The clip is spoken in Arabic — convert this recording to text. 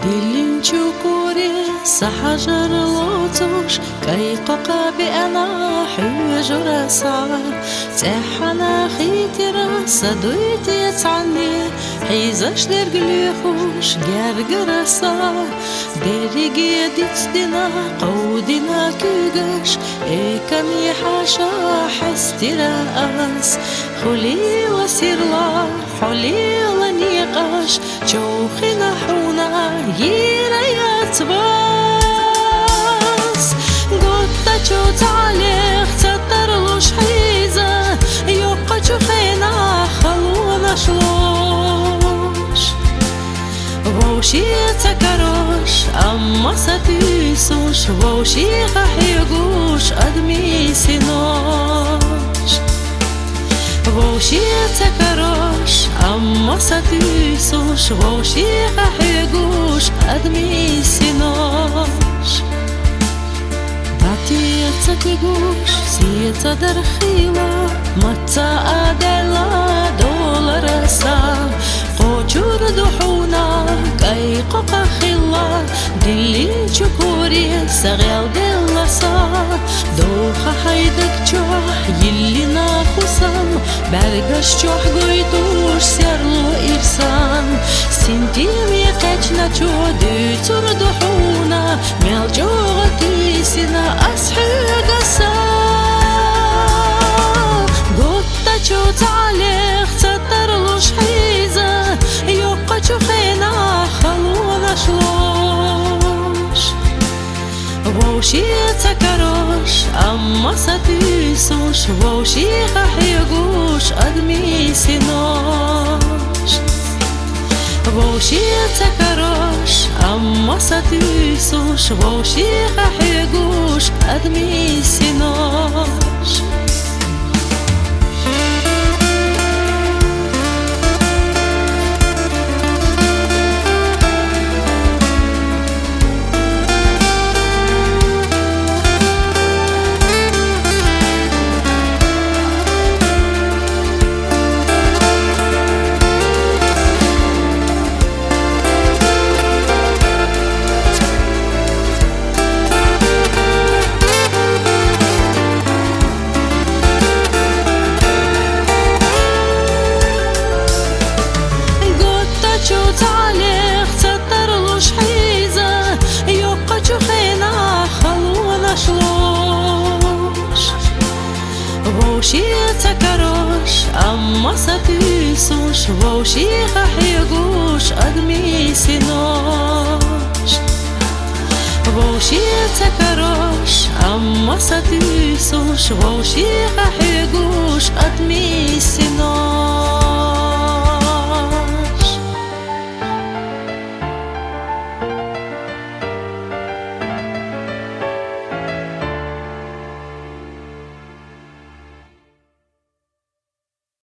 دلنچو كوري سحجر لوتوش كي قاقا بأنا حجر صار تحنا خيترا صدويت يتعني حيزش درقلي خوش جرجر صار درقي دينا قودنا كيقش كمي حاشا حسترا أس خلي وسير لا حلي لنيقاش شوخنا حونا يريات باس قطة شو تعليق تطرلوش حيزة يبقى شوخنا خلونا شلوش ووشي تكروش أما ستيسوش ووشي خحيقوش أدمي سينوش ووشي تكروش أما ستيسوش ووشي خحيقوش أدمي سينوش داتي تكيقوش سيتا درخيلا متا أدلا دولار سا قوچور دحونا كي قاقا خلا دلين شكوري سغيال دلا سا دوخا حيدك جوح يلينا خسام برگش جوح قويدوش سيرلو إرسان سنتيم يقجنا جو دوتور دحونا ميال جوغتي سينا أسحق سا قطة جو تعليق تطرلوش حيزة يبقى شوخنا خلونا شلوش ووشي تكروش أما ستيسوش ووشي خحيقوش أدمي سينوش ووشي تكروش أما ستيسوش ووشي خحيقوش أدمي سينوش تعليق تطرلوش حيزة يبقى شوخنا خلونا شلوش ووشي تكروش أما ستيسوش ووشي خحيقوش أدمي سينوش ووشي تكروش أما ستيسوش ووشي خحيقوش أدمي سينوش